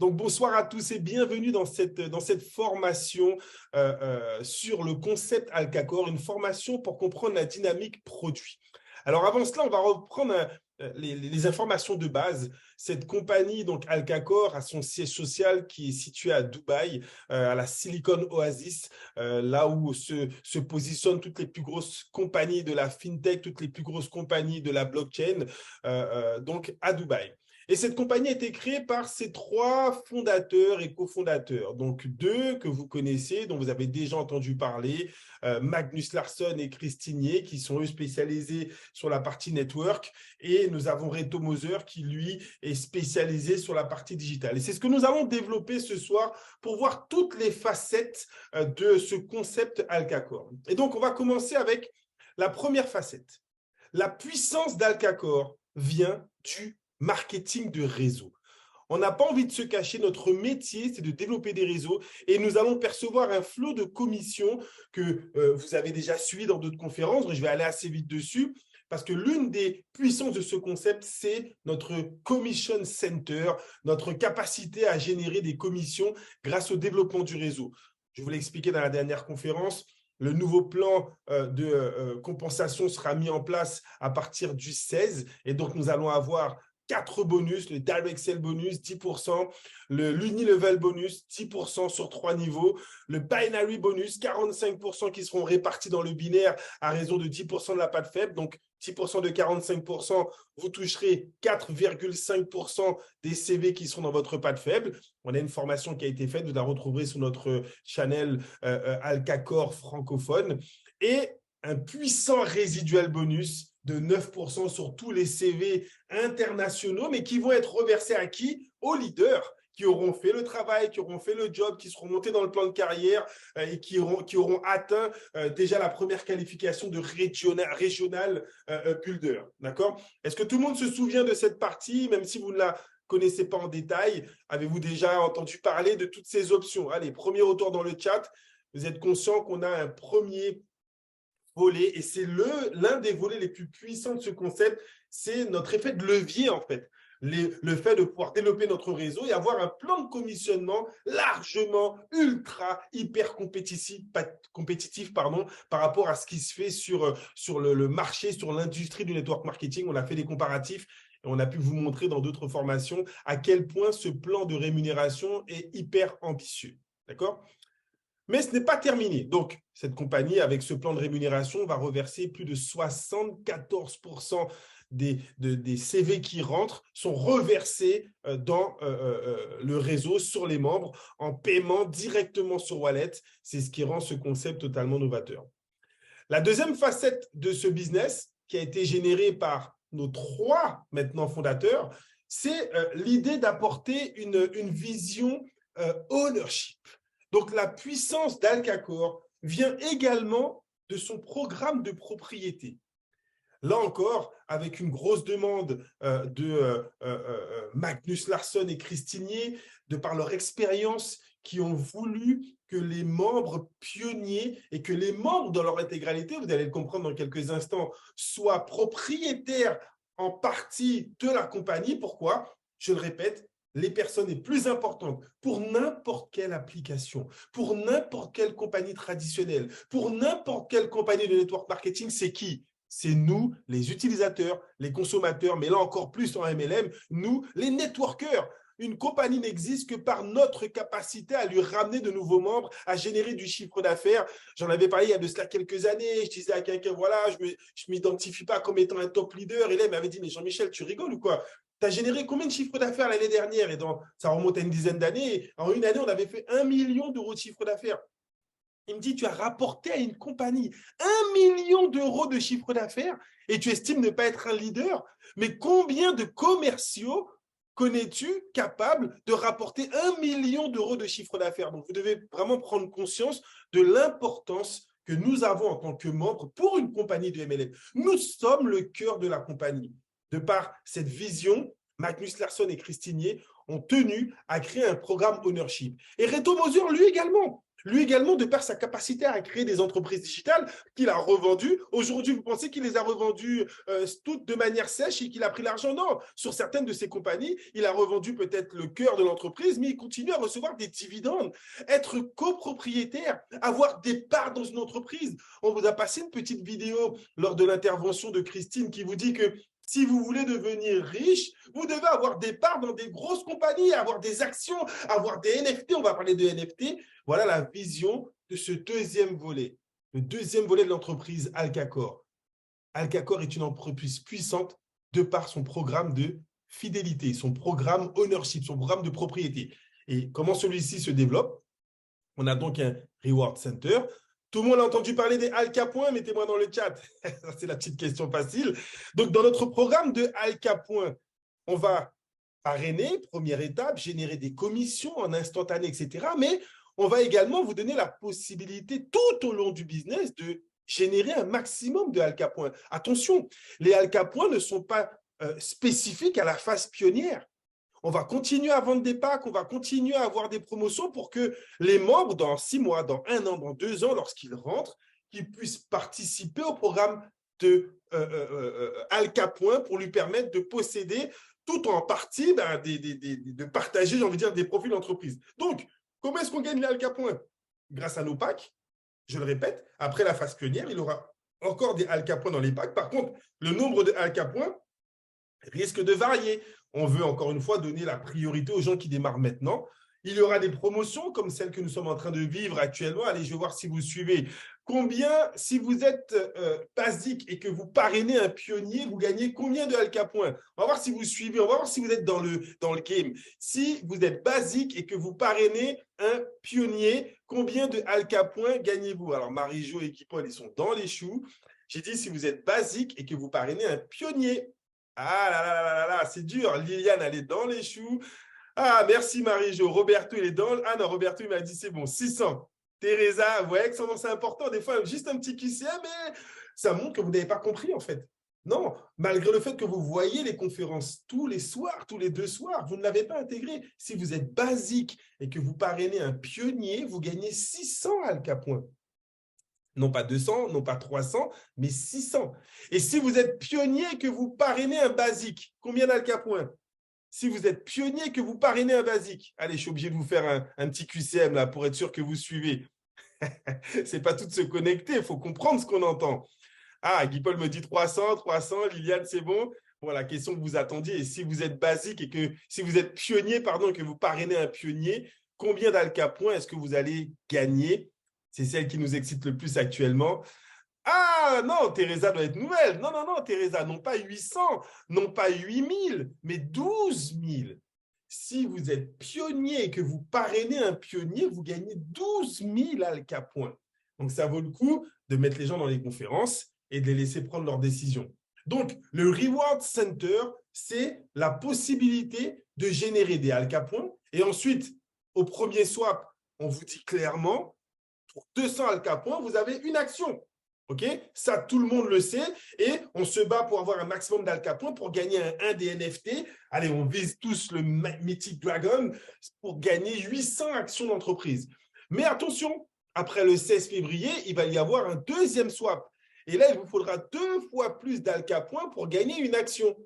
Donc, bonsoir à tous et bienvenue dans cette formation sur le concept Alcacor, une formation pour comprendre la dynamique produit. Alors, avant cela, on va reprendre les informations de base. Cette compagnie, donc Alcacor, a son siège social qui est situé à Dubaï, à la Silicon Oasis, là où se positionnent toutes les plus grosses compagnies de la fintech, toutes les plus grosses compagnies de la blockchain, donc à Dubaï. Et cette compagnie a été créée par ses trois fondateurs et cofondateurs. Donc, deux que vous connaissez, dont vous avez déjà entendu parler, Magnus Larsson et Chris Tignier, qui sont eux spécialisés sur la partie network. Et nous avons Reto Moser, qui lui est spécialisé sur la partie digitale. Et c'est ce que nous allons développer ce soir pour voir toutes les facettes de ce concept Alcacor. Et donc, on va commencer avec la première facette. La puissance d'Alcacor vient du marketing de réseau. On n'a pas envie de se cacher, notre métier, c'est de développer des réseaux et nous allons percevoir un flot de commissions que vous avez déjà suivi dans d'autres conférences. Je vais aller assez vite dessus parce que l'une des puissances de ce concept, c'est notre commission center, notre capacité à générer des commissions grâce au développement du réseau. Je vous l'ai expliqué dans la dernière conférence. Le nouveau plan de compensation sera mis en place à partir du 16 et donc nous allons avoir 4 bonus, le Direct Sale bonus, 10%, l'Unilevel bonus, 10% sur 3 niveaux, le Binary bonus, 45% qui seront répartis dans le binaire à raison de 10% de la patte faible. Donc, 10% de 45%, vous toucherez 4,5% des CV qui seront dans votre patte faible. On a une formation qui a été faite, vous la retrouverez sur notre channel Alcacor francophone. Et un puissant résidual bonus de 9% sur tous les CV internationaux, mais qui vont être reversés à qui? Aux leaders qui auront fait le travail, qui auront fait le job, qui seront montés dans le plan de carrière et qui auront atteint déjà la première qualification de régional builder. D'accord? Est-ce que tout le monde se souvient de cette partie, même si vous ne la connaissez pas en détail? Avez-vous déjà entendu parler de toutes ces options? Allez, premier retour dans le chat. Vous êtes conscient qu'on a un premier volet et c'est l'un des volets les plus puissants de ce concept, c'est notre effet de levier en fait. Le fait de pouvoir développer notre réseau et avoir un plan de commissionnement largement, ultra, hyper compétitif par rapport à ce qui se fait sur le marché, sur l'industrie du network marketing. On a fait des comparatifs et on a pu vous montrer dans d'autres formations à quel point ce plan de rémunération est hyper ambitieux. D'accord ? Mais ce n'est pas terminé. Donc, cette compagnie, avec ce plan de rémunération, va reverser plus de 74% des CV qui rentrent sont reversés dans le réseau, sur les membres, en paiement directement sur Wallet. C'est ce qui rend ce concept totalement novateur. La deuxième facette de ce business, qui a été générée par nos trois maintenant fondateurs, c'est l'idée d'apporter une vision ownership. Donc, la puissance d'Alcacor vient également de son programme de propriété. Là encore, avec une grosse demande de Magnus Larsson et Chris Tignier, de par leur expérience, qui ont voulu que les membres pionniers et que les membres dans leur intégralité, vous allez le comprendre dans quelques instants, soient propriétaires en partie de la compagnie. Pourquoi? Je le répète, les personnes les plus importantes pour n'importe quelle application, pour n'importe quelle compagnie traditionnelle, pour n'importe quelle compagnie de network marketing, c'est qui? C'est nous, les utilisateurs, les consommateurs, mais là encore plus en MLM, nous, les networkers. Une compagnie n'existe que par notre capacité à lui ramener de nouveaux membres, à générer du chiffre d'affaires. J'en avais parlé il y a de cela quelques années. Je disais à quelqu'un, voilà, je ne m'identifie pas comme étant un top leader. Et là, il m'avait dit, mais Jean-Michel, tu rigoles ou quoi? Tu as généré combien de chiffre d'affaires l'année dernière? Et ça remonte à une dizaine d'années. En une année, on avait fait 1 million d'euros de chiffre d'affaires. Il me dit, tu as rapporté à une compagnie 1 million d'euros de chiffre d'affaires et tu estimes ne pas être un leader. Mais combien de commerciaux connais-tu capables de rapporter 1 million d'euros de chiffre d'affaires? Donc, vous devez vraiment prendre conscience de l'importance que nous avons en tant que membres pour une compagnie de MLM. Nous sommes le cœur de la compagnie. De par cette vision, Magnus Larsson et Chris Tignier ont tenu à créer un programme ownership. Et Reto Moser, lui également. Lui également, de par sa capacité à créer des entreprises digitales qu'il a revendues. Aujourd'hui, vous pensez qu'il les a revendues toutes de manière sèche et qu'il a pris l'argent? Non. Sur certaines de ses compagnies, il a revendu peut-être le cœur de l'entreprise, mais il continue à recevoir des dividendes, être copropriétaire, avoir des parts dans une entreprise. On vous a passé une petite vidéo lors de l'intervention de Christine qui vous dit que si vous voulez devenir riche, vous devez avoir des parts dans des grosses compagnies, avoir des actions, avoir des NFT. On va parler de NFT. Voilà la vision de ce deuxième volet, le deuxième volet de l'entreprise Alcacor. Alcacor est une entreprise puissante de par son programme de fidélité, son programme ownership, son programme de propriété. Et comment celui-ci se développe? On a donc un reward center. Tout le monde a entendu parler des Alka Points? Mettez-moi dans le chat. C'est la petite question facile. Donc, dans notre programme de Alka Points, on va parrainer, première étape, générer des commissions en instantané, etc. Mais on va également vous donner la possibilité tout au long du business de générer un maximum de Alka Points. Attention, les Alka Points ne sont pas spécifiques à la phase pionnière. On va continuer à vendre des packs, on va continuer à avoir des promotions pour que les membres, dans 6 mois, dans 1 an, dans 2 ans, lorsqu'ils rentrent, qu'ils puissent participer au programme de Alka Point pour lui permettre de posséder tout en partie de partager, j'ai envie de dire, des profils d'entreprise. Donc, comment est-ce qu'on gagne les Alka Point? Grâce à nos packs, je le répète, après la phase pionnière, il y aura encore des Alka Point dans les packs. Par contre, le nombre de Alka Point risque de varier. On veut encore une fois donner la priorité aux gens qui démarrent maintenant. Il y aura des promotions comme celle que nous sommes en train de vivre actuellement. Allez, je vais voir si vous suivez. Combien, si vous êtes basique et que vous parrainez un pionnier, vous gagnez combien de Alka Points? On va voir si vous suivez, on va voir si vous êtes dans le game. Si vous êtes basique et que vous parrainez un pionnier, combien de Alka Points gagnez-vous? Alors, Marie-Jo et Guy-Paul, ils sont dans les choux. J'ai dit si vous êtes basique et que vous parrainez un pionnier. Ah là là là là là, c'est dur. Liliane, elle est dans les choux. Ah, merci Marie-Jo. Roberto, il est dans. Ah non, Roberto, il m'a dit c'est bon, 600. Teresa, vous voyez que c'est important. Des fois, juste un petit QCM, mais ça montre que vous n'avez pas compris en fait. Non, malgré le fait que vous voyez les conférences tous les soirs, tous les 2 soirs, vous ne l'avez pas intégré. Si vous êtes basique et que vous parrainez un pionnier, vous gagnez 600 Alka Points. Non pas 200, non pas 300, mais 600. Et si vous êtes pionnier et que vous parrainez un basique, combien d'Alka Points? Si vous êtes pionnier et que vous parrainez un basique, allez, je suis obligé de vous faire un petit QCM là pour être sûr que vous suivez. C'est pas tout de se connecter, il faut comprendre ce qu'on entend. Ah, Guy-Paul me dit 300, 300, Liliane, c'est bon. Voilà, la question que vous attendiez. Et si vous êtes basique et que si vous êtes pionnier, pardon, que vous parrainez un pionnier, combien d'Alka Points est-ce que vous allez gagner? C'est celle qui nous excite le plus actuellement. Ah non, Teresa doit être nouvelle. Non, non, non, Teresa, non pas 800, non pas 8000, mais 12 000. Si vous êtes pionnier et que vous parrainez un pionnier, vous gagnez 12 000 Alka Points. Donc, ça vaut le coup de mettre les gens dans les conférences et de les laisser prendre leurs décisions. Donc, le Reward Center, c'est la possibilité de générer des Alka Points. Et ensuite, au premier swap, on vous dit clairement, pour 200 Alka Points, vous avez une action. OK? Ça, tout le monde le sait. Et on se bat pour avoir un maximum d'Alka Points pour gagner un des NFT. Allez, on vise tous le Mythic Dragon pour gagner 800 actions d'entreprise. Mais attention, après le 16 février, il va y avoir un deuxième swap. Et là, il vous faudra 2 fois plus d'Alka Points pour gagner une action.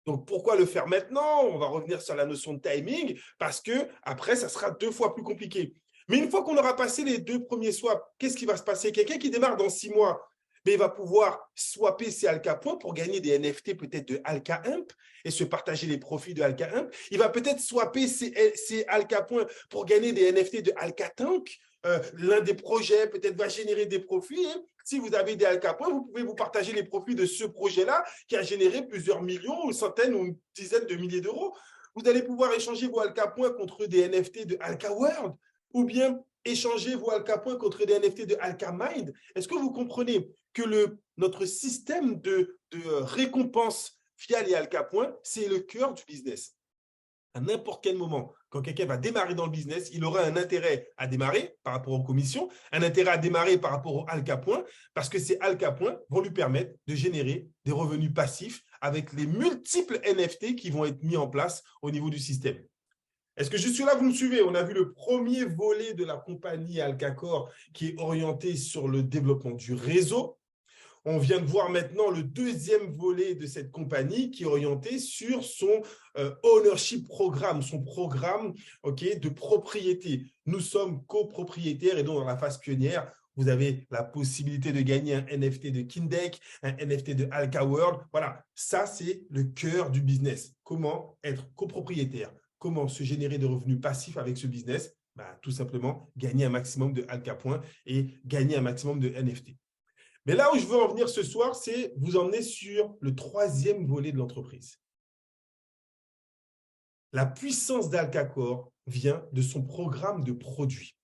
Donc, pourquoi le faire maintenant? On va revenir sur la notion de timing parce que après, ça sera 2 fois plus compliqué. Mais une fois qu'on aura passé les 2 premiers swaps, qu'est-ce qui va se passer? Quelqu'un qui démarre dans 6 mois, mais il va pouvoir swapper ses Alka Points pour gagner des NFT peut-être de Alka Imp et se partager les profits de Alka Imp. Il va peut-être swapper ses Alka Points pour gagner des NFT de Alka Tank. L'un des projets peut-être va générer des profits. Et si vous avez des Alka Points, vous pouvez vous partager les profits de ce projet-là qui a généré plusieurs millions, ou centaines ou dizaines de milliers d'euros. Vous allez pouvoir échanger vos Alka Points contre des NFT de Alka World ou bien échanger vos Alka Points contre des NFT de Alka Mind. Est-ce que vous comprenez que notre système de récompense via les Alka Points, c'est le cœur du business? À n'importe quel moment, quand quelqu'un va démarrer dans le business, il aura un intérêt à démarrer par rapport aux commissions, un intérêt à démarrer par rapport aux Alka Points, parce que ces Alka Points vont lui permettre de générer des revenus passifs avec les multiples NFT qui vont être mis en place au niveau du système. Est-ce que jusque-là, vous me suivez? On a vu le premier volet de la compagnie Alcacor qui est orienté sur le développement du réseau. On vient de voir maintenant le deuxième volet de cette compagnie qui est orienté sur son ownership programme, son programme de propriété. Nous sommes copropriétaires et donc dans la phase pionnière, vous avez la possibilité de gagner un NFT de Kindek, un NFT de Alka World. Voilà, ça c'est le cœur du business. Comment être copropriétaire? Comment se générer de revenus passifs avec ce business? Tout simplement gagner un maximum de Alka Points et gagner un maximum de NFT. Mais là où je veux en venir ce soir, c'est vous emmener sur le troisième volet de l'entreprise. La puissance d'Alcacor vient de son programme de produits.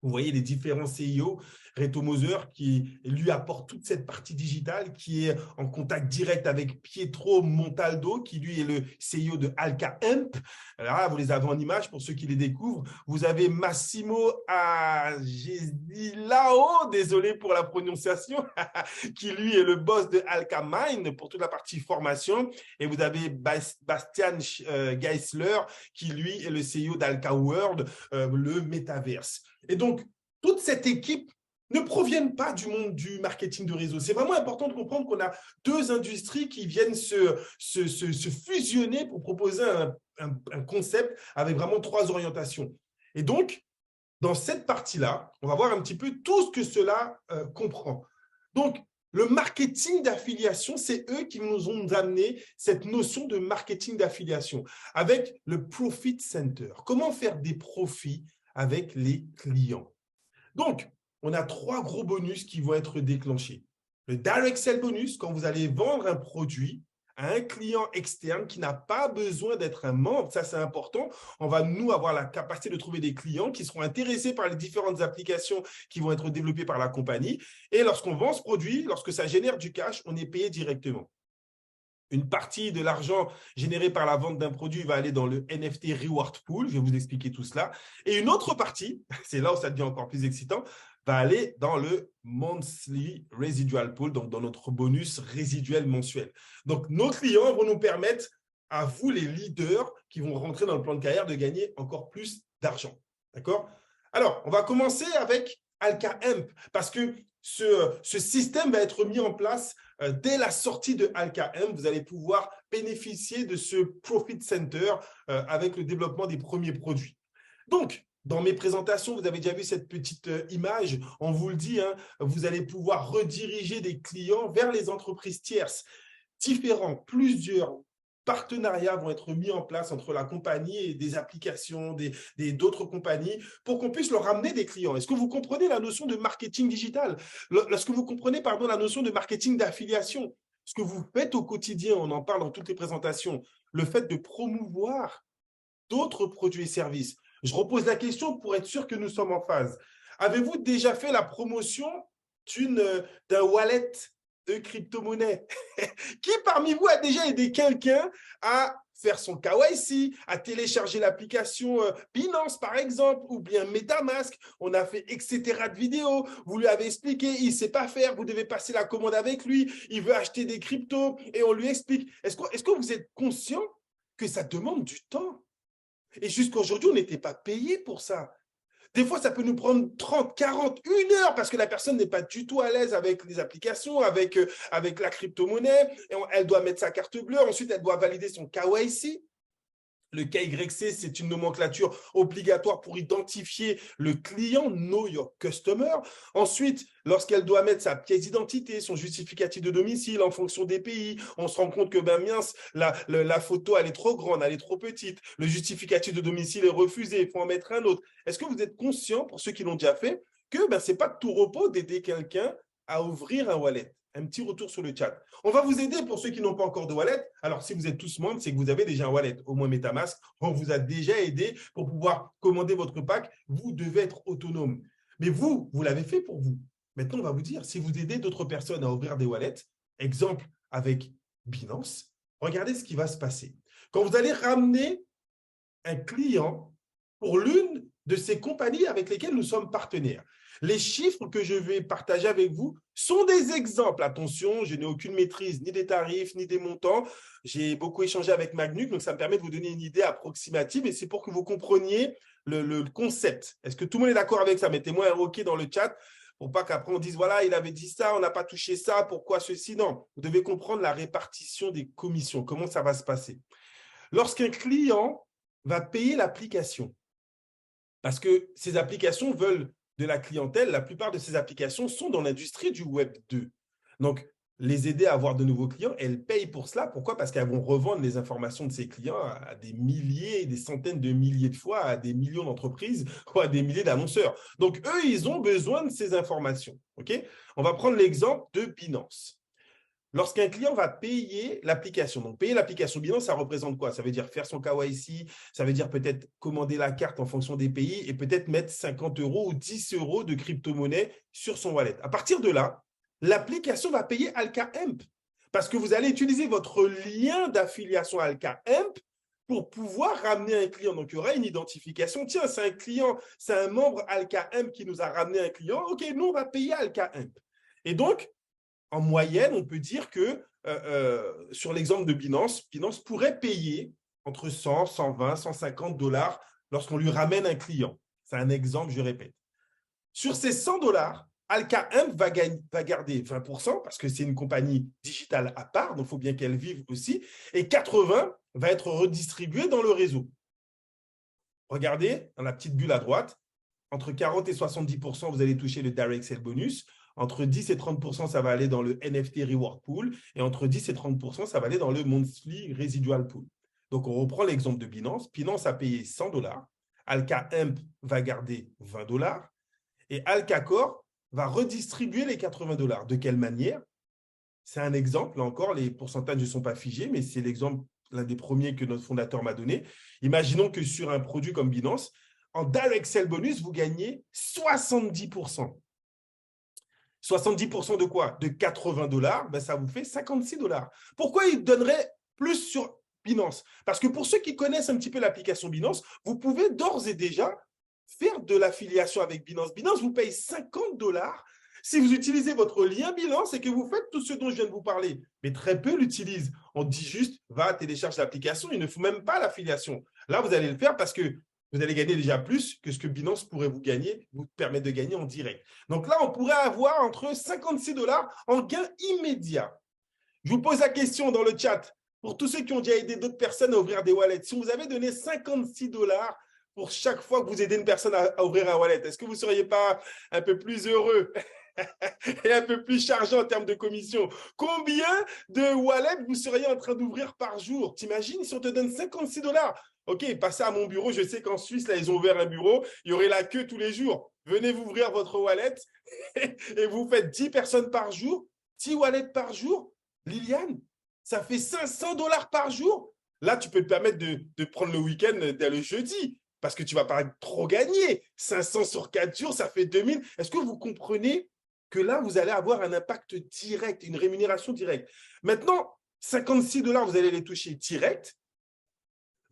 Vous voyez les différents CIO, Reto Moser, qui lui apporte toute cette partie digitale, qui est en contact direct avec Pietro Montaldo, qui lui est le CIO de Alka Hemp. Là, vous les avez en image pour ceux qui les découvrent. Vous avez Massimo Agesilao, désolé pour la prononciation, qui lui est le boss de Alka Mine pour toute la partie formation. Et vous avez Bastian Geisler, qui lui est le CIO d'Alka World, le métaverse. Et donc, toute cette équipe ne proviennent pas du monde du marketing de réseau. C'est vraiment important de comprendre qu'on a deux industries qui viennent se fusionner pour proposer un concept avec vraiment trois orientations. Et donc, dans cette partie-là, on va voir un petit peu tout ce que cela comprend. Donc, le marketing d'affiliation, c'est eux qui nous ont amené cette notion de marketing d'affiliation avec le Profit Center. Comment faire des profits avec les clients. Donc, on a trois gros bonus qui vont être déclenchés. Le Direct Sell Bonus, quand vous allez vendre un produit à un client externe qui n'a pas besoin d'être un membre, ça c'est important. On va nous avoir la capacité de trouver des clients qui seront intéressés par les différentes applications qui vont être développées par la compagnie. Et lorsqu'on vend ce produit, lorsque ça génère du cash, on est payé directement. Une partie de l'argent généré par la vente d'un produit va aller dans le NFT Reward Pool. Je vais vous expliquer tout cela. Et une autre partie, c'est là où ça devient encore plus excitant, va aller dans le Monthly Residual Pool, donc dans notre bonus résiduel mensuel. Donc, nos clients vont nous permettre, à vous les leaders qui vont rentrer dans le plan de carrière, de gagner encore plus d'argent. D'accord? Alors, on va commencer avec Alka Hemp parce que ce système va être mis en place dès la sortie de Alka Hemp. Vous allez pouvoir bénéficier de ce Profit Center avec le développement des premiers produits. Donc, dans mes présentations, vous avez déjà vu cette petite image. On vous le dit, hein, vous allez pouvoir rediriger des clients vers les entreprises tierces. Plusieurs partenariats vont être mis en place entre la compagnie et des applications, d'autres compagnies, pour qu'on puisse leur ramener des clients. Est-ce que vous comprenez la notion de marketing digital? Est-ce que vous comprenez, la notion de marketing d'affiliation? Ce que vous faites au quotidien, on en parle dans toutes les présentations, le fait de promouvoir d'autres produits et services. Je repose la question pour être sûr que nous sommes en phase. Avez-vous déjà fait la promotion d'un wallet de crypto-monnaie? Qui parmi vous a déjà aidé quelqu'un à faire son KYC, à télécharger l'application Binance, par exemple, ou bien MetaMask? On a fait etc. de vidéos. Vous lui avez expliqué, il ne sait pas faire, vous devez passer la commande avec lui, il veut acheter des cryptos et on lui explique. Est-ce que vous êtes conscient que ça demande du temps? Et jusqu'à aujourd'hui, on n'était pas payé pour ça. Des fois, ça peut nous prendre 30, 40, 1 heure parce que la personne n'est pas du tout à l'aise avec les applications, avec la crypto-monnaie. Elle doit mettre sa carte bleue. Ensuite, elle doit valider son KYC. Le KYC, c'est une nomenclature obligatoire pour identifier le client, Know Your Customer. Ensuite, lorsqu'elle doit mettre sa pièce d'identité, son justificatif de domicile en fonction des pays, on se rend compte que la photo, elle est trop grande, elle est trop petite. Le justificatif de domicile est refusé, il faut en mettre un autre. Est-ce que vous êtes conscient, pour ceux qui l'ont déjà fait, que ce n'est pas de tout repos d'aider quelqu'un à ouvrir un wallet? Un petit retour sur le chat. On va vous aider pour ceux qui n'ont pas encore de wallet. Alors, si vous êtes tous membres, c'est que vous avez déjà un wallet, au moins MetaMask. On vous a déjà aidé pour pouvoir commander votre pack. Vous devez être autonome. Mais vous l'avez fait pour vous. Maintenant, on va vous dire, si vous aidez d'autres personnes à ouvrir des wallets, exemple avec Binance, regardez ce qui va se passer. Quand vous allez ramener un client pour l'une de ces compagnies avec lesquelles nous sommes partenaires. Les chiffres que je vais partager avec vous sont des exemples. Attention, je n'ai aucune maîtrise ni des tarifs, ni des montants. J'ai beaucoup échangé avec Magnuc, donc ça me permet de vous donner une idée approximative et c'est pour que vous compreniez le concept. Est-ce que tout le monde est d'accord avec ça? Mettez-moi un OK dans le chat pour pas qu'après on dise, voilà, il avait dit ça, on n'a pas touché ça, pourquoi ceci? Non, vous devez comprendre la répartition des commissions, comment ça va se passer. Lorsqu'un client va payer l'application, parce que ces applications veulent de la clientèle, la plupart de ces applications sont dans l'industrie du Web 2. Donc, les aider à avoir de nouveaux clients, elles payent pour cela. Pourquoi? Parce qu'elles vont revendre les informations de ces clients à des milliers, des centaines de milliers de fois, à des millions d'entreprises ou à des milliers d'annonceurs. Donc, eux, ils ont besoin de ces informations. Okay? On va prendre l'exemple de Binance. Lorsqu'un client va payer l'application, donc payer l'application Binance, ça représente quoi? Ça veut dire faire son KYC, ça veut dire peut-être commander la carte en fonction des pays et peut-être mettre 50 € ou 10 € de crypto-monnaie sur son wallet. À partir de là, l'application va payer Alka Hemp parce que vous allez utiliser votre lien d'affiliation Alka Hemp pour pouvoir ramener un client. Donc, il y aura une identification. Tiens, c'est un client, c'est un membre Alka Hemp qui nous a ramené un client. OK, nous, on va payer Alka Hemp. Et donc, en moyenne, on peut dire que sur l'exemple de Binance, Binance pourrait payer entre 100, 120, 150 $ lorsqu'on lui ramène un client. C'est un exemple, je répète. Sur ces 100 $, Alka Hemp va garder 20% parce que c'est une compagnie digitale à part, donc il faut bien qu'elle vive aussi, et 80 va être redistribué dans le réseau. Regardez, dans la petite bulle à droite, entre 40 et 70%, vous allez toucher le Direct Sale Bonus. Entre 10 et 30%, ça va aller dans le NFT Reward Pool. Et entre 10 et 30%, ça va aller dans le Monthly Residual Pool. Donc, on reprend l'exemple de Binance. Binance a payé 100 $. Alka Hemp va garder 20 $. Et Alka Core va redistribuer les 80 $. De quelle manière? C'est un exemple. Là encore, les pourcentages ne sont pas figés, mais c'est l'exemple, l'un des premiers que notre fondateur m'a donné. Imaginons que sur un produit comme Binance, en Direct Sale Bonus, vous gagnez 70%. 70% de quoi? De 80 $, ben ça vous fait 56 $. Pourquoi il donnerait plus sur Binance? Parce que pour ceux qui connaissent un petit peu l'application Binance, vous pouvez d'ores et déjà faire de l'affiliation avec Binance. Binance vous paye 50 $ si vous utilisez votre lien Binance et que vous faites tout ce dont je viens de vous parler. Mais très peu l'utilisent. On dit juste, va télécharger l'application, il ne faut même pas l'affiliation. Là, vous allez le faire parce que vous allez gagner déjà plus que ce que Binance pourrait vous permettre de gagner en direct. Donc là, on pourrait avoir entre 56 $ en gain immédiat. Je vous pose la question dans le chat. Pour tous ceux qui ont déjà aidé d'autres personnes à ouvrir des wallets, si vous avez donné 56 $ pour chaque fois que vous aidez une personne à ouvrir un wallet, est-ce que vous ne seriez pas un peu plus heureux et un peu plus chargé en termes de commission? Combien de wallets vous seriez en train d'ouvrir par jour? T'imagines si on te donne 56 $? OK, passez à mon bureau. Je sais qu'en Suisse, là, ils ont ouvert un bureau. Il y aurait la queue tous les jours. Venez vous ouvrir votre wallet et vous faites 10 personnes par jour, 10 wallets par jour. Liliane, ça fait 500 $ par jour. Là, tu peux te permettre de prendre le week-end dès le jeudi parce que tu ne vas pas trop gagner. 500 sur 4 jours, ça fait 2000. Est-ce que vous comprenez que là, vous allez avoir un impact direct, une rémunération directe? Maintenant, 56 $, vous allez les toucher direct.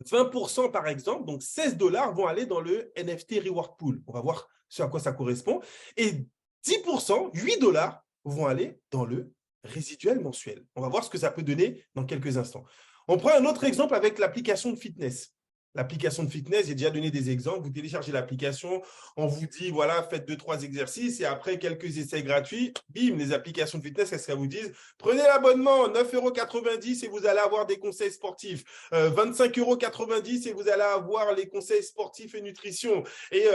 20% par exemple, donc 16 $ vont aller dans le NFT Reward Pool. On va voir ce à quoi ça correspond. Et 10%, 8 $ vont aller dans le résiduel mensuel. On va voir ce que ça peut donner dans quelques instants. On prend un autre exemple avec l'application de fitness. L'application de fitness, j'ai déjà donné des exemples. Vous téléchargez l'application, on vous dit, voilà, faites 2-3 exercices et après quelques essais gratuits, bim, les applications de fitness, qu'est-ce qu'elles vous disent? Prenez l'abonnement, 9,90 € et vous allez avoir des conseils sportifs. 25,90 € et vous allez avoir les conseils sportifs et nutrition. Et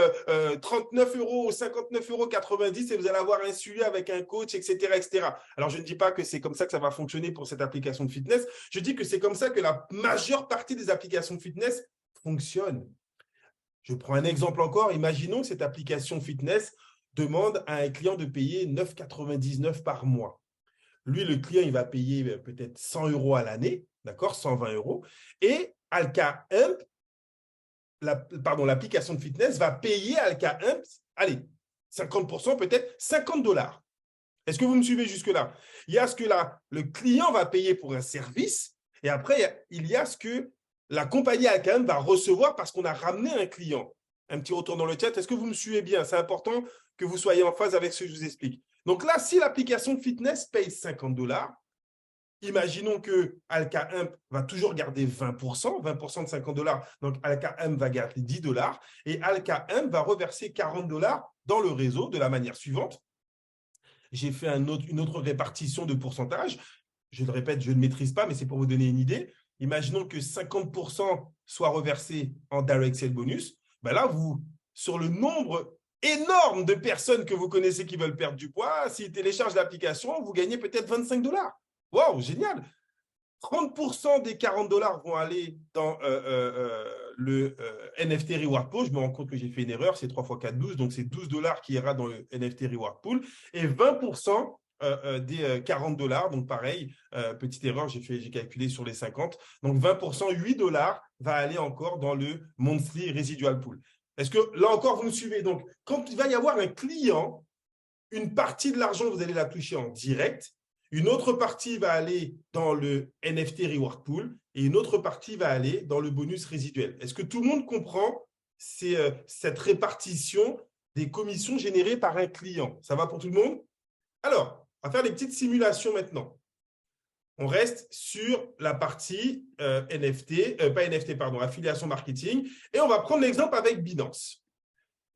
39 € ou 59,90 € et vous allez avoir un suivi avec un coach, etc., etc. Alors, je ne dis pas que c'est comme ça que ça va fonctionner pour cette application de fitness. Je dis que c'est comme ça que la majeure partie des applications de fitness fonctionne. Je prends un exemple encore. Imaginons que cette application fitness demande à un client de payer 9,99 € par mois. Lui, le client, il va payer peut-être 100 € à l'année, d'accord, 120 €. Et Alka Hemp, l'application de fitness va payer Alka Hemp, allez, 50%, peut-être 50 $. Est-ce que vous me suivez jusque-là? Il y a ce que le client va payer pour un service et après, il y a ce que la compagnie Alka Hemp va recevoir parce qu'on a ramené un client. Un petit retour dans le chat. Est-ce que vous me suivez bien? C'est important que vous soyez en phase avec ce que je vous explique. Donc là, si l'application de fitness paye 50 $, imaginons que Alka Imp va toujours garder 20%, 20% de 50 $, donc Alka Imp va garder 10 $, et Alka Imp va reverser 40 $ dans le réseau de la manière suivante. J'ai fait une autre répartition de pourcentage. Je le répète, je ne maîtrise pas, mais c'est pour vous donner une idée. Imaginons que 50% soit reversé en direct sale bonus. Ben là, sur le nombre énorme de personnes que vous connaissez qui veulent perdre du poids, s'ils téléchargent l'application, vous gagnez peut-être 25 $. Waouh, génial! 30% des 40 $ vont aller dans le NFT Reward Pool. Je me rends compte que j'ai fait une erreur, c'est 3 x 4, 12. Donc, c'est 12 $ qui ira dans le NFT Reward Pool. Et 20% des 40 $. Donc, pareil, petite erreur, j'ai calculé sur les 50. Donc, 20%, 8 $ va aller encore dans le Monthly Residual Pool. Est-ce que là encore, vous me suivez? Donc, quand il va y avoir un client, une partie de l'argent, vous allez la toucher en direct. Une autre partie va aller dans le NFT Reward Pool et une autre partie va aller dans le bonus résiduel. Est-ce que tout le monde comprend cette répartition des commissions générées par un client? Ça va pour tout le monde? Alors, on va faire des petites simulations maintenant. On reste sur la partie affiliation marketing, et on va prendre l'exemple avec Binance.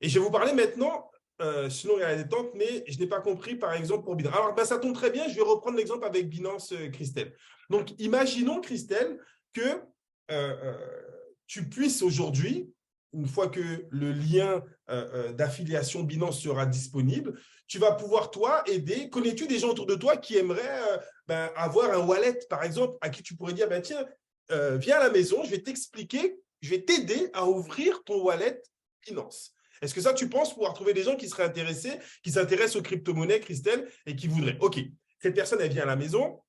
Et je vais vous parler maintenant, sinon il y a la détente, mais je n'ai pas compris, par exemple, pour Binance. Alors, ça tombe très bien, je vais reprendre l'exemple avec Binance, Christelle. Donc, imaginons, Christelle, que tu puisses aujourd'hui, une fois que le lien d'affiliation Binance sera disponible, tu vas pouvoir, toi, aider. Connais-tu des gens autour de toi qui aimeraient avoir un wallet, par exemple, à qui tu pourrais dire, tiens, viens à la maison, je vais t'expliquer, je vais t'aider à ouvrir ton wallet Binance. Est-ce que ça, tu penses pouvoir trouver des gens qui seraient intéressés, qui s'intéressent aux crypto-monnaies, Christelle, et qui voudraient? OK, cette personne, elle vient à la maison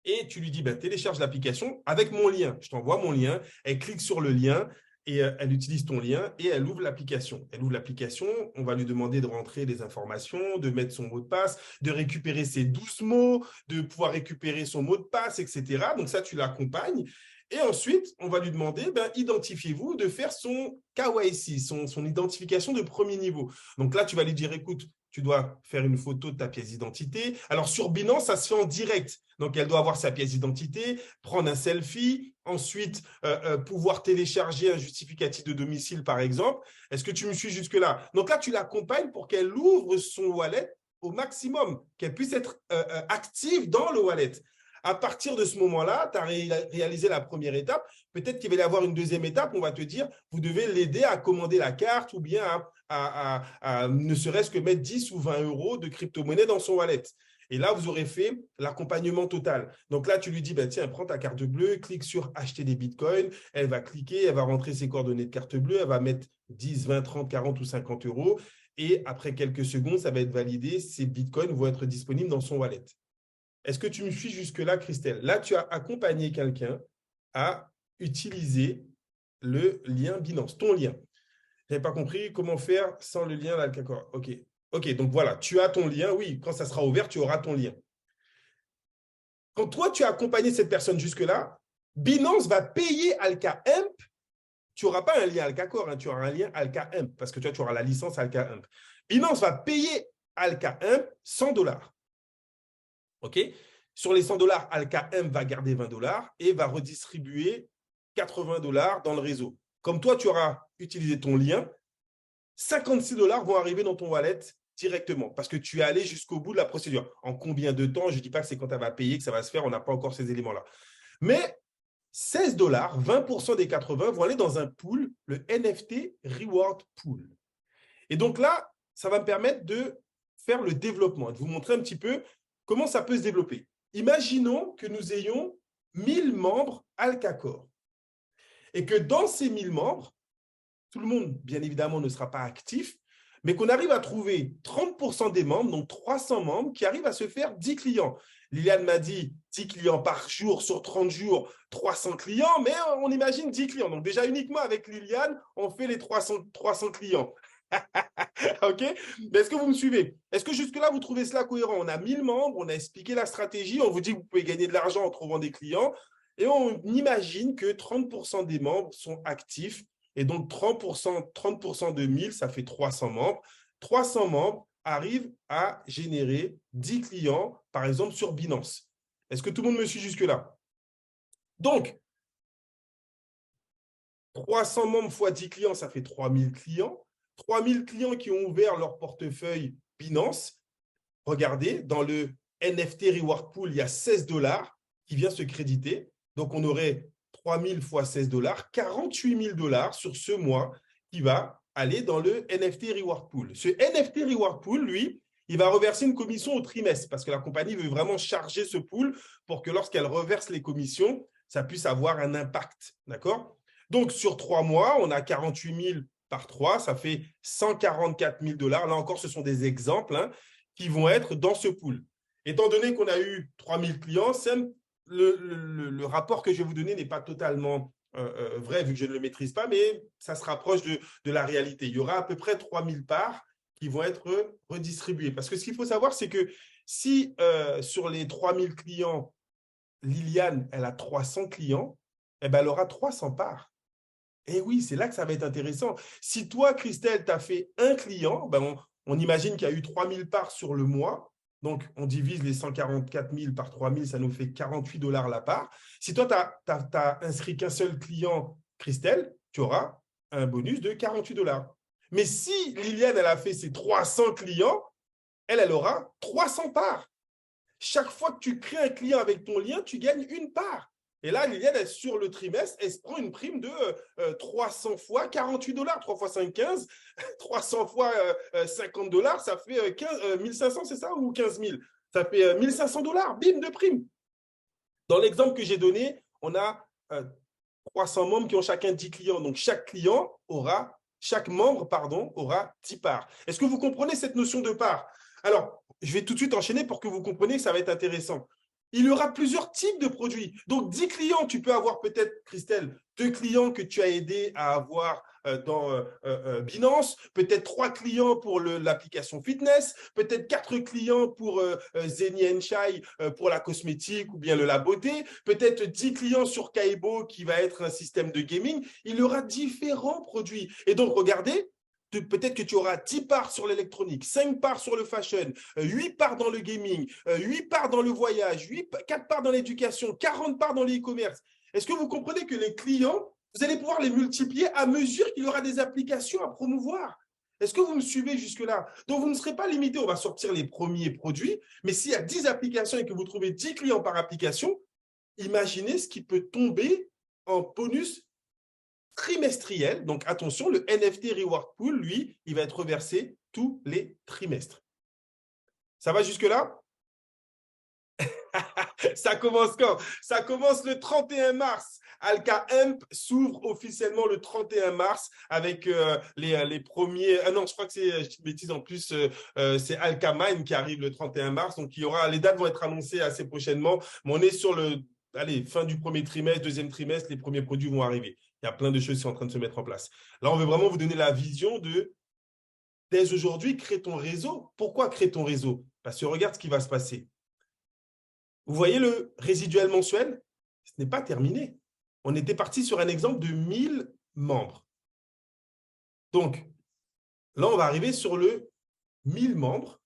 et tu lui dis, télécharge l'application avec mon lien. Je t'envoie mon lien. Elle clique sur le lien et elle utilise ton lien et elle ouvre l'application. Elle ouvre l'application, on va lui demander de rentrer des informations, de mettre son mot de passe, de récupérer ses 12 mots, de pouvoir récupérer son mot de passe, etc. Donc ça, tu l'accompagnes. Et ensuite, on va lui demander, identifiez-vous, de faire son KYC, son identification de premier niveau. Donc là, tu vas lui dire, écoute, tu dois faire une photo de ta pièce d'identité. Alors, sur Binance, ça se fait en direct. Donc, elle doit avoir sa pièce d'identité, prendre un selfie, ensuite pouvoir télécharger un justificatif de domicile, par exemple. Est-ce que tu me suis jusque-là? Donc là, tu l'accompagnes pour qu'elle ouvre son wallet au maximum, qu'elle puisse être active dans le wallet. À partir de ce moment-là, tu as réalisé la première étape. Peut-être qu'il va y avoir une deuxième étape. On va te dire, vous devez l'aider à commander la carte ou bien à ne serait-ce que mettre 10 ou 20 € de crypto-monnaie dans son wallet. Et là, vous aurez fait l'accompagnement total. Donc là, tu lui dis, tiens, prends ta carte bleue, clique sur acheter des bitcoins. Elle va cliquer, elle va rentrer ses coordonnées de carte bleue, elle va mettre 10, 20, 30, 40 ou 50 €. Et après quelques secondes, ça va être validé. Ces bitcoins vont être disponibles dans son wallet. Est-ce que tu me suis jusque-là, Christelle? Là, tu as accompagné quelqu'un à utiliser le lien Binance, ton lien. Je n'avais pas compris comment faire sans le lien d'Alcacor. OK, donc voilà, tu as ton lien. Oui, quand ça sera ouvert, tu auras ton lien. Quand toi, tu as accompagné cette personne jusque-là, Binance va payer Alka Imp. Tu n'auras pas un lien Alcacor, tu auras un lien Alka Imp parce que tu auras la licence Alka Imp. Binance va payer Alka Imp 100 $. OK? Sur les 100 $, Alka Imp va garder 20 $ et va redistribuer 80 $ dans le réseau. Comme toi, tu auras utilisé ton lien, 56 $ vont arriver dans ton wallet directement parce que tu es allé jusqu'au bout de la procédure. En combien de temps? Je ne dis pas que c'est quand tu vas payer que ça va se faire, on n'a pas encore ces éléments-là. Mais 16 $, 20% des 80 vont aller dans un pool, le NFT Reward Pool. Et donc là, ça va me permettre de faire le développement, de vous montrer un petit peu comment ça peut se développer. Imaginons que nous ayons 1000 membres Alcacor et que dans ces 1000 membres, tout le monde, bien évidemment, ne sera pas actif, mais qu'on arrive à trouver 30% des membres, donc 300 membres, qui arrivent à se faire 10 clients. Liliane m'a dit 10 clients par jour sur 30 jours, 300 clients, mais on imagine 10 clients. Donc déjà, uniquement avec Liliane, on fait les 300 clients. OK? Mais est-ce que vous me suivez? Est-ce que jusque-là, vous trouvez cela cohérent? On a 1000 membres, on a expliqué la stratégie, on vous dit que vous pouvez gagner de l'argent en trouvant des clients et on imagine que 30% des membres sont actifs et donc 30% de 1000, ça fait 300 membres. 300 membres arrivent à générer 10 clients, par exemple, sur Binance. Est-ce que tout le monde me suit jusque-là? Donc, 300 membres fois 10 clients, ça fait 3000 clients. 3000 clients qui ont ouvert leur portefeuille Binance. Regardez, dans le NFT Reward Pool, il y a 16 dollars qui vient se créditer. Donc, on aurait 3000 fois 16 dollars, 48 000 dollars sur ce mois qui va aller dans le NFT Reward Pool. Ce NFT Reward Pool, lui, il va reverser une commission au trimestre parce que la compagnie veut vraiment charger ce pool pour que lorsqu'elle reverse les commissions, ça puisse avoir un impact. D'accord? Donc, sur 3 mois, on a 48 000 par 3, ça fait 144 000 dollars. Là encore, ce sont des exemples qui vont être dans ce pool. Étant donné qu'on a eu 3 000 clients, le rapport que je vais vous donner n'est pas totalement vrai vu que je ne le maîtrise pas, mais ça se rapproche de la réalité. Il y aura à peu près 3 000 parts qui vont être redistribuées. Parce que ce qu'il faut savoir, c'est que si sur les 3 000 clients, Liliane, elle a 300 clients, eh ben, elle aura 300 parts. Et oui, c'est là que ça va être intéressant. Si toi, Christelle, tu as fait un client, ben on imagine qu'il y a eu 3 000 parts sur le mois. Donc, on divise les 144 000 par 3 000, ça nous fait 48 dollars la part. Si toi, tu n'as inscrit qu'un seul client, Christelle, tu auras un bonus de 48 dollars. Mais si Liliane, elle a fait ses 300 clients, elle aura 300 parts. Chaque fois que tu crées un client avec ton lien, tu gagnes une part. Et là, Liliane, sur le trimestre, elle se prend une prime de 300 fois 48 dollars. 3 fois 5, 15. 300 fois 50 dollars, ça fait 1500, c'est ça? Ou 15 000? Ça fait 1500 dollars, bim, de prime. Dans l'exemple que j'ai donné, on a 300 membres qui ont chacun 10 clients. Donc, chaque membre aura 10 parts. Est-ce que vous comprenez cette notion de part? Alors, je vais tout de suite enchaîner pour que vous compreniez que ça va être intéressant. Il y aura plusieurs types de produits. Donc, 10 clients, tu peux avoir peut-être, Christelle, 2 clients que tu as aidé à avoir dans Binance, peut-être 3 clients pour l'application fitness, peut-être 4 clients pour Zeni Shai pour la cosmétique ou bien la beauté, peut-être 10 clients sur Kaibo qui va être un système de gaming. Il y aura différents produits. Et donc, regardez, peut-être que tu auras 10 parts sur l'électronique, 5 parts sur le fashion, 8 parts dans le gaming, 8 parts dans le voyage, 4 parts dans l'éducation, 40 parts dans l'e-commerce. Est-ce que vous comprenez que les clients, vous allez pouvoir les multiplier à mesure qu'il y aura des applications à promouvoir? Est-ce que vous me suivez jusque-là? Donc, vous ne serez pas limité, on va sortir les premiers produits, mais s'il y a 10 applications et que vous trouvez 10 clients par application, imaginez ce qui peut tomber en bonus trimestriel. Donc, attention, le NFT Reward Pool, lui, il va être reversé tous les trimestres. Ça va jusque-là? Ça commence quand? Ça commence le 31 mars. Alka Hemp s'ouvre officiellement le 31 mars avec les premiers. Ah non, je crois que c'est, je dis une bêtise en plus, c'est Alka Mine qui arrive le 31 mars. Donc, les dates vont être annoncées assez prochainement. Mais on est sur fin du premier trimestre, deuxième trimestre, les premiers produits vont arriver. Il y a plein de choses qui sont en train de se mettre en place. Là, on veut vraiment vous donner la vision dès aujourd'hui, crée ton réseau. Pourquoi créer ton réseau? Parce que regarde ce qui va se passer. Vous voyez le résiduel mensuel? Ce n'est pas terminé. On était parti sur un exemple de 1000 membres. Donc, là, on va arriver sur le 1000 membres.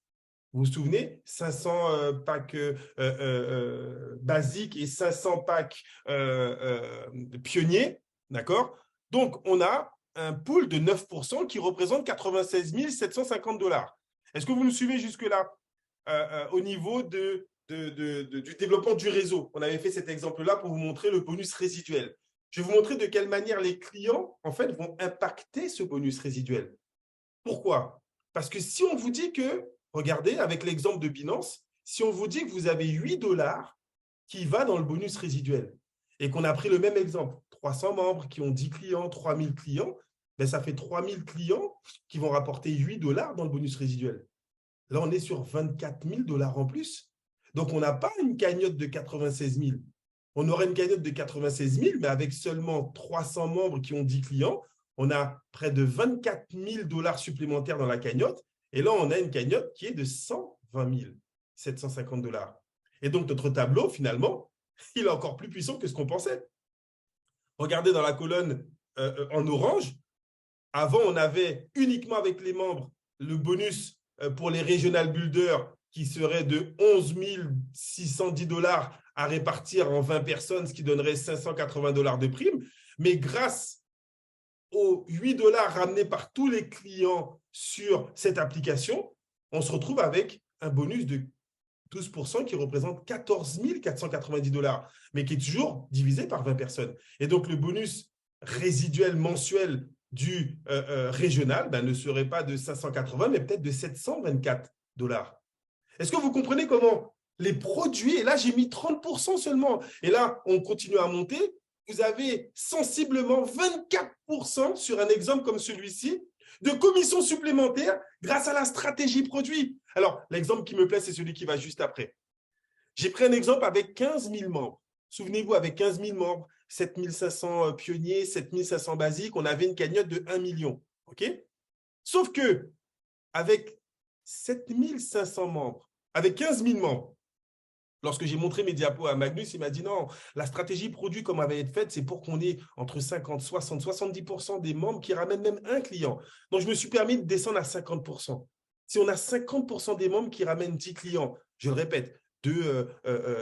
Vous vous souvenez, 500 packs basiques et 500 packs pionniers. D'accord? Donc, on a un pool de 9% qui représente 96 750 dollars. Est-ce que vous me suivez jusque-là au niveau du développement du réseau? On avait fait cet exemple-là pour vous montrer le bonus résiduel. Je vais vous montrer de quelle manière les clients, en fait, vont impacter ce bonus résiduel. Pourquoi? Parce que si on vous dit que, regardez, avec l'exemple de Binance, si on vous dit que vous avez 8 dollars qui va dans le bonus résiduel et qu'on a pris le même exemple, 300 membres qui ont 10 clients, 3000 clients, ben ça fait 3000 clients qui vont rapporter 8 dollars dans le bonus résiduel. Là, on est sur 24 000 dollars en plus. Donc, on n'a pas une cagnotte de 96 000. On aurait une cagnotte de 96 000, mais avec seulement 300 membres qui ont 10 clients, on a près de 24 000 dollars supplémentaires dans la cagnotte. Et là, on a une cagnotte qui est de 120 750 dollars. Et donc, notre tableau, finalement, il est encore plus puissant que ce qu'on pensait. Regardez dans la colonne en orange. Avant, on avait uniquement avec les membres le bonus pour les regional builders qui serait de 11 610 dollars à répartir en 20 personnes, ce qui donnerait 580 dollars de prime. Mais grâce aux 8 dollars ramenés par tous les clients sur cette application, on se retrouve avec un bonus de 12% qui représente 14 490 dollars, mais qui est toujours divisé par 20 personnes. Et donc, le bonus résiduel mensuel du régional ne serait pas de 580, mais peut-être de 724 dollars. Est-ce que vous comprenez comment les produits, et là, j'ai mis 30% seulement, et là, on continue à monter, vous avez sensiblement 24% sur un exemple comme celui-ci de commissions supplémentaires grâce à la stratégie produit. Alors, l'exemple qui me plaît, c'est celui qui va juste après. J'ai pris un exemple avec 15 000 membres. Souvenez-vous, avec 15 000 membres, 7 500 pionniers, 7 500 basiques, on avait une cagnotte de 1 million. Okay, sauf que avec 7 500 membres, avec 15 000 membres, lorsque j'ai montré mes diapos à Magnus, il m'a dit non, la stratégie produit comme elle va être faite, c'est pour qu'on ait entre 50, 60, 70% des membres qui ramènent même un client. Donc, je me suis permis de descendre à 50%. Si on a 50% des membres qui ramènent 10 clients, je le répète, 2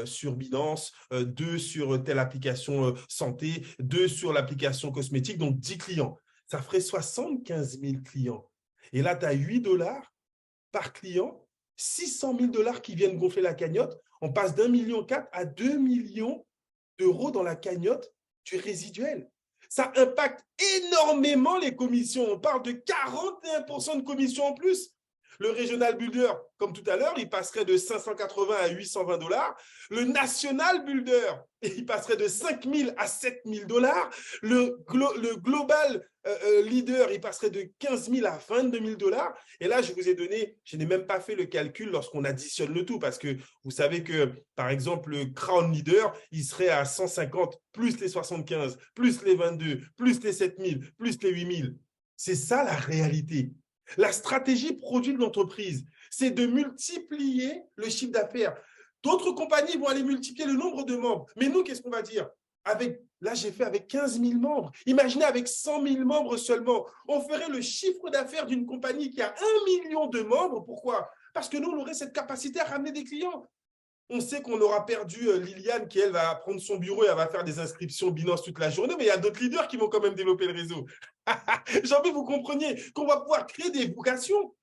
sur Binance, 2 sur telle application santé, 2 sur l'application cosmétique, donc 10 clients. Ça ferait 75 000 clients. Et là, tu as 8 dollars par client, 600 000 dollars qui viennent gonfler la cagnotte. On passe d'1,4 million à 2 millions d'euros dans la cagnotte du résiduel. Ça impacte énormément les commissions. On parle de 41% de commissions en plus. Le Regional Builder, comme tout à l'heure, il passerait de 580 à 820 dollars. Le National Builder, il passerait de 5 000 à 7 000 dollars. Le Global Leader, il passerait de 15 000 à 22 000 dollars. Et là, je vous ai donné, je n'ai même pas fait le calcul lorsqu'on additionne le tout, parce que vous savez que, par exemple, le Crown Leader, il serait à 150 plus les 75, plus les 22, plus les 7 000, plus les 8 000. C'est ça la réalité. La stratégie produit de l'entreprise, c'est de multiplier le chiffre d'affaires. D'autres compagnies vont aller multiplier le nombre de membres. Mais nous, qu'est-ce qu'on va dire? Là, j'ai fait avec 15 000 membres. Imaginez avec 100 000 membres seulement. On ferait le chiffre d'affaires d'une compagnie qui a 1 million de membres. Pourquoi? Parce que nous, on aurait cette capacité à ramener des clients. On sait qu'on aura perdu Liliane qui, elle, va prendre son bureau et elle va faire des inscriptions Binance toute la journée, mais il y a d'autres leaders qui vont quand même développer le réseau. J'ai envie que vous compreniez qu'on va pouvoir créer des vocations.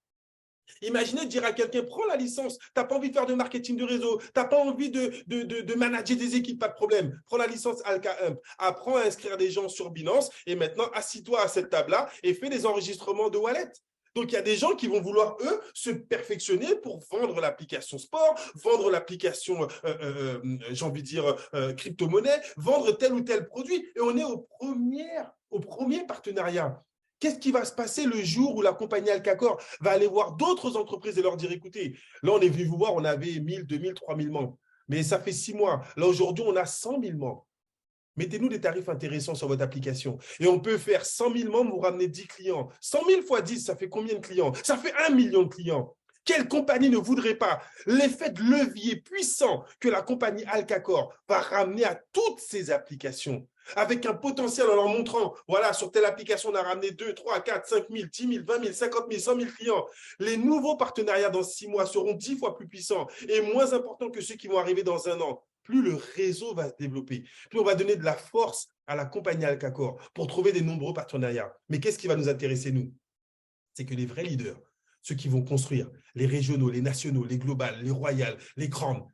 Imaginez dire à quelqu'un, prends la licence, tu n'as pas envie de faire de marketing de réseau, tu n'as pas envie de manager des équipes, pas de problème. Prends la licence Alka Hump, apprends à inscrire des gens sur Binance et maintenant, assis-toi à cette table-là et fais des enregistrements de wallet. Donc, il y a des gens qui vont vouloir, eux, se perfectionner pour vendre l'application sport, vendre l'application, j'ai envie de dire, crypto-monnaie, vendre tel ou tel produit. Et on est au premier partenariat. Qu'est-ce qui va se passer le jour où la compagnie Alcacor va aller voir d'autres entreprises et leur dire, écoutez, là, on est venu vous voir, on avait 1000, 2000, 3000 membres. Mais ça fait 6 mois. Là, aujourd'hui, on a 100 000 membres. Mettez-nous des tarifs intéressants sur votre application. Et on peut faire 100 000 membres, vous ramenez 10 clients. 100 000 fois 10, ça fait combien de clients? Ça fait 1 million de clients. Quelle compagnie ne voudrait pas l'effet de levier puissant que la compagnie Alcacor va ramener à toutes ses applications, avec un potentiel en leur montrant, voilà, sur telle application, on a ramené 2, 3, 4, 5 000, 10 000, 20 000, 50 000, 100 000 clients. Les nouveaux partenariats dans 6 mois seront 10 fois plus puissants et moins importants que ceux qui vont arriver dans 1 an. Plus le réseau va se développer, plus on va donner de la force à la compagnie Alcacor pour trouver des nombreux partenariats. Mais qu'est-ce qui va nous intéresser, nous? C'est que les vrais leaders, ceux qui vont construire les régionaux, les nationaux, les globales, les royales, les grandes,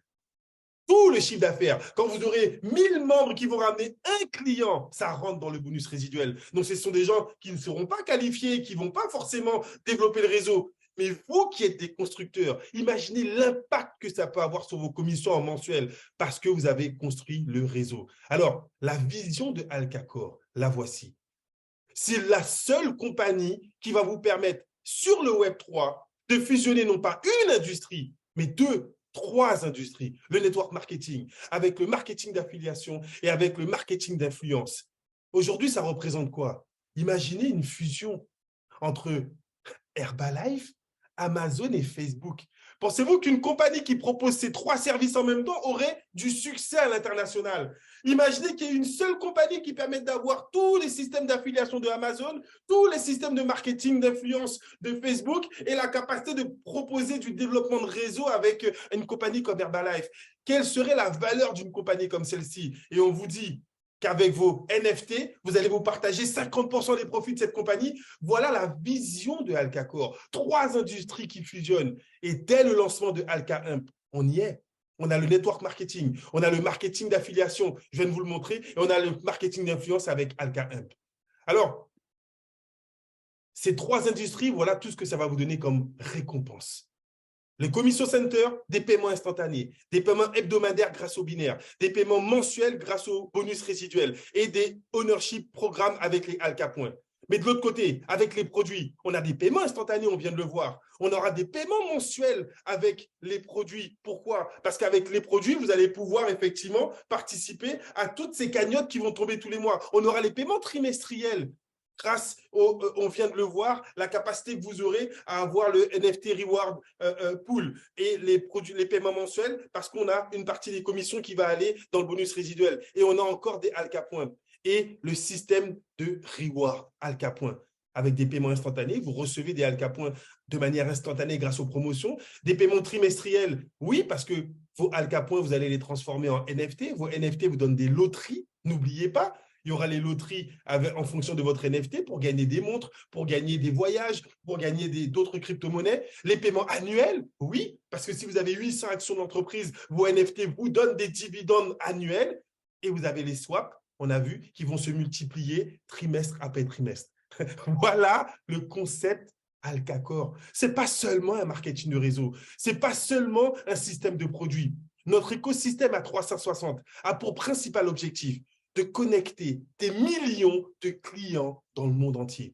tout le chiffre d'affaires, quand vous aurez 1000 membres qui vont ramener un client, ça rentre dans le bonus résiduel. Donc, ce sont des gens qui ne seront pas qualifiés, qui ne vont pas forcément développer le réseau. Mais vous qui êtes des constructeurs, imaginez l'impact que ça peut avoir sur vos commissions en mensuel parce que vous avez construit le réseau. Alors, la vision de Alcacor, la voici. C'est la seule compagnie qui va vous permettre sur le Web3 de fusionner non pas une industrie, mais 2, 3 industries. Le network marketing, avec le marketing d'affiliation et avec le marketing d'influence. Aujourd'hui, ça représente quoi? Imaginez une fusion entre Herbalife, Amazon et Facebook. Pensez-vous qu'une compagnie qui propose ces 3 services en même temps aurait du succès à l'international? Imaginez qu'il y ait une seule compagnie qui permette d'avoir tous les systèmes d'affiliation de Amazon, tous les systèmes de marketing d'influence de Facebook et la capacité de proposer du développement de réseau avec une compagnie comme Herbalife. Quelle serait la valeur d'une compagnie comme celle-ci? Et on vous dit qu'avec vos NFT, vous allez vous partager 50% des profits de cette compagnie. Voilà la vision de Alcacor. 3 industries qui fusionnent. Et dès le lancement de Alka Imp, on y est. On a le network marketing, on a le marketing d'affiliation, je viens de vous le montrer, et on a le marketing d'influence avec Alka Imp. Alors, ces 3 industries, voilà tout ce que ça va vous donner comme récompense. Les commission centers, des paiements instantanés, des paiements hebdomadaires grâce au binaire, des paiements mensuels grâce au bonus résiduel et des ownership programmes avec les Alka Points. Mais de l'autre côté, avec les produits, on a des paiements instantanés, on vient de le voir. On aura des paiements mensuels avec les produits. Pourquoi? Parce qu'avec les produits, vous allez pouvoir effectivement participer à toutes ces cagnottes qui vont tomber tous les mois. On aura les paiements trimestriels. Grâce on vient de le voir, la capacité que vous aurez à avoir le NFT Reward Pool et les paiements mensuels, parce qu'on a une partie des commissions qui va aller dans le bonus résiduel. Et on a encore des Alka Points. Et le système de reward Alka Points. Avec des paiements instantanés, vous recevez des Alka Points de manière instantanée grâce aux promotions. Des paiements trimestriels, oui, parce que vos Alka Points, vous allez les transformer en NFT. Vos NFT vous donnent des loteries, n'oubliez pas. Il y aura les loteries en fonction de votre NFT pour gagner des montres, pour gagner des voyages, pour gagner d'autres crypto-monnaies. Les paiements annuels, oui, parce que si vous avez 800 actions d'entreprise, vos NFT vous donnent des dividendes annuels. Et vous avez les swaps, on a vu, qui vont se multiplier trimestre après trimestre. Voilà le concept Alcacor. Ce n'est pas seulement un marketing de réseau, ce n'est pas seulement un système de produits. Notre écosystème à 360 a pour principal objectif de connecter des millions de clients dans le monde entier.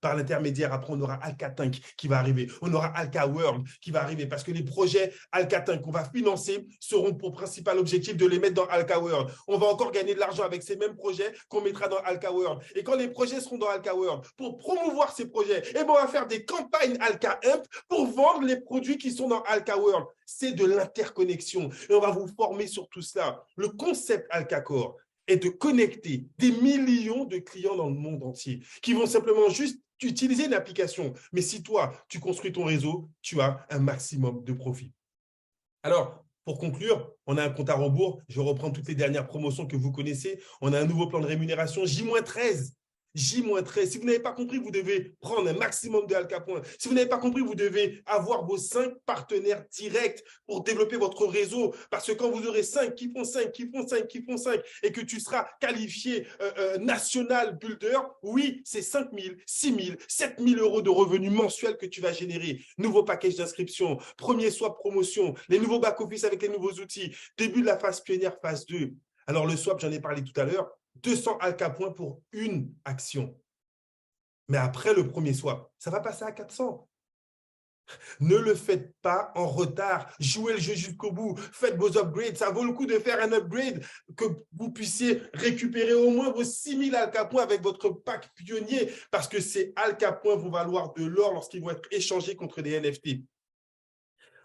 Par l'intermédiaire, après, on aura Alcatank qui va arriver. On aura Alka World qui va arriver parce que les projets Alcatank qu'on va financer seront pour principal objectif de les mettre dans Alka World. On va encore gagner de l'argent avec ces mêmes projets qu'on mettra dans Alka World. Et quand les projets seront dans Alka World, pour promouvoir ces projets, eh ben, on va faire des campagnes Alka Imp pour vendre les produits qui sont dans Alka World. C'est de l'interconnexion. Et on va vous former sur tout cela. Le concept Alcacor est de connecter des millions de clients dans le monde entier qui vont simplement juste utiliser une application. Mais si toi, tu construis ton réseau, tu as un maximum de profit. Alors, pour conclure, on a un compte à rebours. Je reprends toutes les dernières promotions que vous connaissez. On a un nouveau plan de rémunération J-13. J-13. Si vous n'avez pas compris, vous devez prendre un maximum de Alka Points. Si vous n'avez pas compris, vous devez avoir vos 5 partenaires directs pour développer votre réseau. Parce que quand vous aurez 5 qui font 5, qui font 5, qui font 5 et que tu seras qualifié national builder, oui, c'est 5 000, 6 000, 7 000 euros de revenus mensuels que tu vas générer. Nouveau package d'inscription, premier swap promotion, les nouveaux back-office avec les nouveaux outils, début de la phase pionnière, phase 2. Alors, le swap, j'en ai parlé tout à l'heure. 200 Alka Points pour une action. Mais après le premier swap, ça va passer à 400. Ne le faites pas en retard. Jouez le jeu jusqu'au bout. Faites vos upgrades. Ça vaut le coup de faire un upgrade que vous puissiez récupérer au moins vos 6000 Alka Points avec votre pack pionnier parce que ces Alka Points vont valoir de l'or lorsqu'ils vont être échangés contre des NFT.